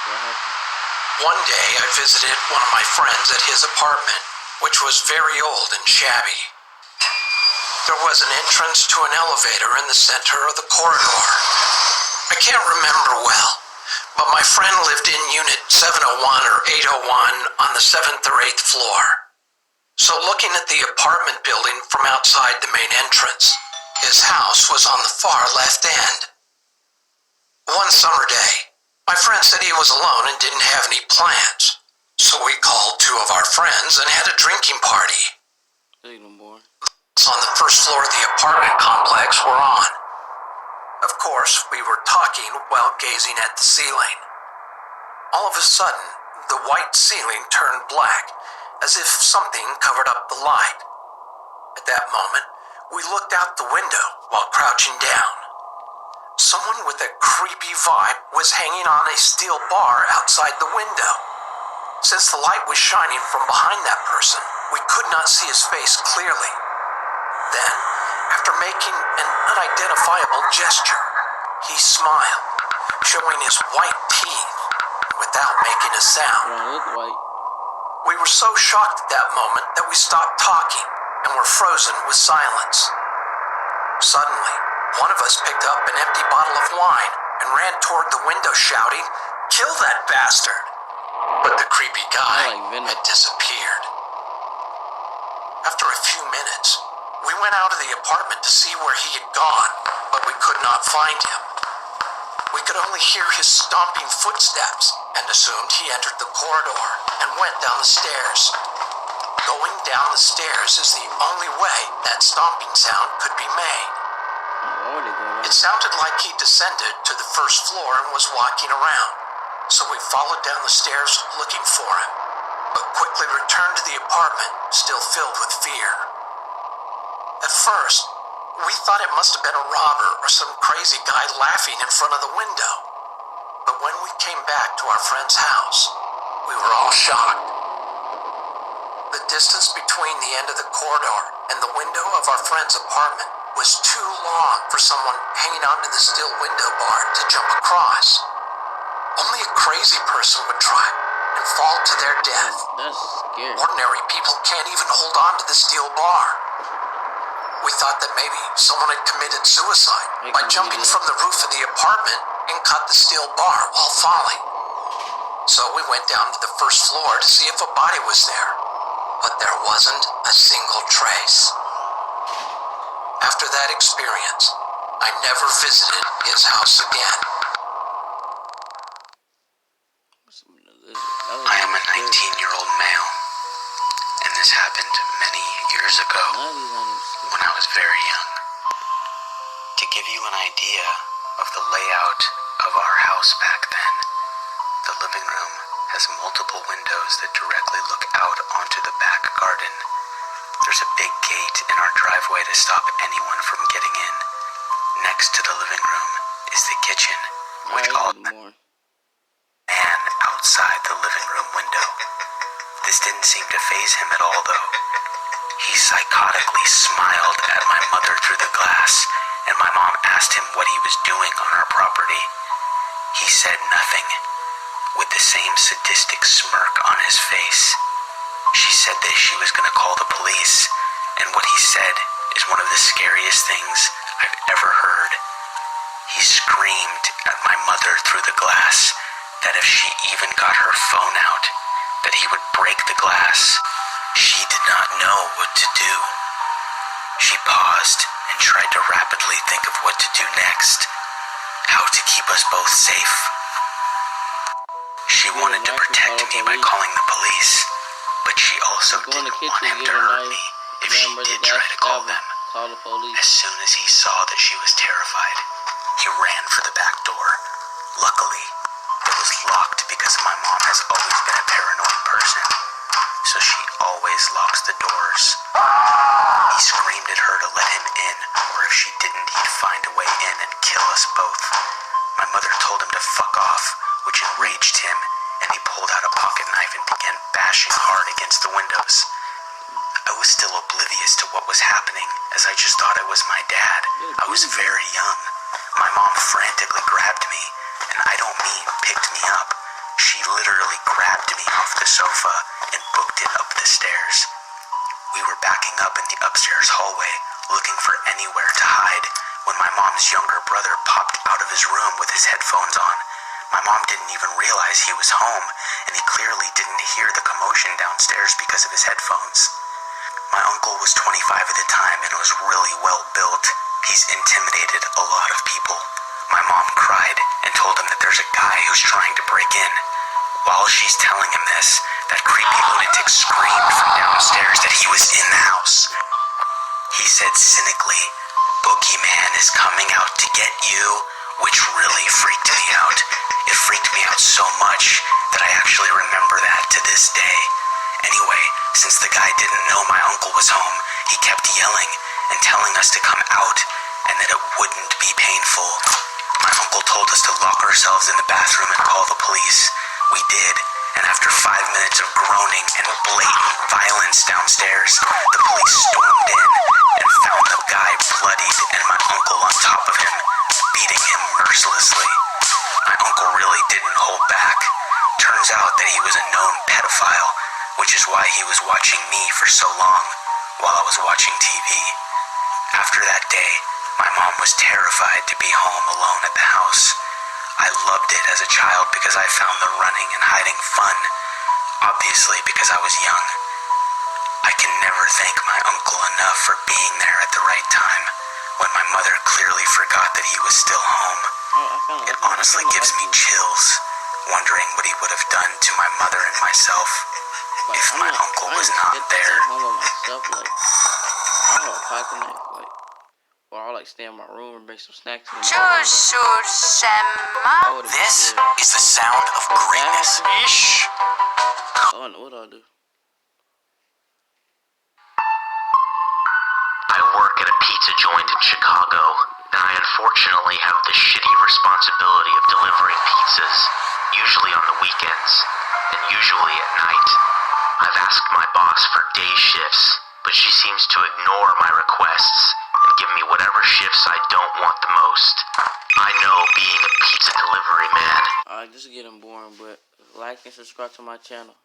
What happened? One day I visited one of my friends at his apartment, which was very old and shabby. There was an entrance to an elevator in the center of the corridor. I can't remember well, but my friend lived in unit 701 or 801 on the 7th or 8th floor. So looking at the apartment building from outside the main entrance, his house was on the far left end. One summer day, my friend said he was alone and didn't have any plans, so we called two of our friends and had a drinking party. On the first floor of the apartment complex were on. Of course, we were talking while gazing at the ceiling. All of a sudden, the white ceiling turned black, as if something covered up the light. At that moment, we looked out the window while crouching down. Someone with a creepy vibe was hanging on a steel bar outside the window. Since the light was shining from behind that person, we could not see his face clearly. Then, after making an unidentifiable gesture, he smiled, showing his white teeth without making a sound. We were so shocked at that moment that we stopped talking and were frozen with silence. Suddenly, one of us picked up an empty bottle of wine and ran toward the window shouting, "Kill that bastard!" But the creepy guy had disappeared. After a few minutes, we went out of the apartment to see where he had gone, but we could not find him. We could only hear his stomping footsteps and assumed he entered the corridor and went down the stairs. Going down the stairs is the only way that stomping sound could be made. It sounded like he descended to the first floor and was walking around, so we followed down the stairs looking for him, but quickly returned to the apartment, still filled with fear. At first, we thought it must have been a robber or some crazy guy laughing in front of the window. But when we came back to our friend's house, we were all shocked. The distance between the end of the corridor and the window of our friend's apartment was too long for someone hanging onto the steel window bar to jump across. Only a crazy person would try and fall to their death. That's scary. Ordinary people can't even hold on to the steel bar. We thought that maybe someone had committed suicide by jumping from the roof of the apartment and cut the steel bar while falling. So we went down to the first floor to see if a body was there, but there wasn't a single trace. After that experience, I never visited his house again. I am a 19-year-old male, and this happened many years ago when I was very young. To give you an idea of the layout of our house back then, the living room has multiple windows that directly look out onto the back garden. There's a big gate in our driveway to stop anyone from getting in. Next to the living room is the kitchen, which all man outside the living room window. This didn't seem to faze him at all, though. He psychotically smiled at my mother through the glass, and my mom asked him what he was doing on our property. He said nothing, with the same sadistic smirk on his face. She said that she was going to call the police, and what he said is one of the scariest things I've ever heard. He screamed at my mother through the glass that if she even got her phone out, that he would break the glass. She did not know what to do. She paused and tried to rapidly think of what to do next, how to keep us both safe. She wanted to protect me by calling the police, but she also didn't want him to hurt me if she did try to call them. As soon as he saw that she was terrified, he ran for the back door. Luckily, it was locked because my mom has always been a paranoid person, so she always locks the doors. He screamed at her to let him in, or if she didn't, he'd find a way in and kill us both. My mother told him to fuck off, which enraged him, and he pulled out a pocket knife and began bashing hard against the windows. I was still oblivious to what was happening, as I just thought it was my dad. I was very young. My mom frantically grabbed me, and I don't mean picked me up. literally grabbed me off the sofa and booked it up the stairs. We were backing up in the upstairs hallway, looking for anywhere to hide, when my mom's younger brother popped out of his room with his headphones on. My mom didn't even realize he was home, and he clearly didn't hear the commotion downstairs because of his headphones. My uncle was 25 at the time and was really well built. He's intimidated a lot of people. My mom cried and told him that there's a guy who's trying to break in. While she's telling him this, that creepy lunatic screamed from downstairs that he was in the house. He said cynically, "Boogeyman is coming out to get you," which really freaked me out. It freaked me out so much that I actually remember that to this day. Anyway, since the guy didn't know my uncle was home, he kept yelling and telling us to come out and that it wouldn't be painful. My uncle told us to lock ourselves in the bathroom and call the police. We did, and after 5 minutes of groaning and blatant violence downstairs, the police stormed in and found the guy bloodied and my uncle on top of him, beating him mercilessly. My uncle really didn't hold back. Turns out that he was a known pedophile, which is why he was watching me for so long while I was watching TV. After that day, my mom was terrified to be home alone at the house. I loved it as a child because I found the running and hiding fun, obviously because I was young. I can never thank my uncle enough for being there at the right time when my mother clearly forgot that he was still home. It honestly gives me chills, wondering what he would have done to my mother and myself if my uncle was not there. Or I'll like stay in my room and make some snacks. This is the sound of greatness. Ish. I don't know what I'll do. I work at a pizza joint in Chicago, and I unfortunately have the shitty responsibility of delivering pizzas, usually on the weekends, and usually at night. I've asked my boss for day shifts, but she seems to ignore my requests and give me whatever shifts I don't want the most. I know being a pizza delivery man. Alright, this is getting boring, but like and subscribe to my channel.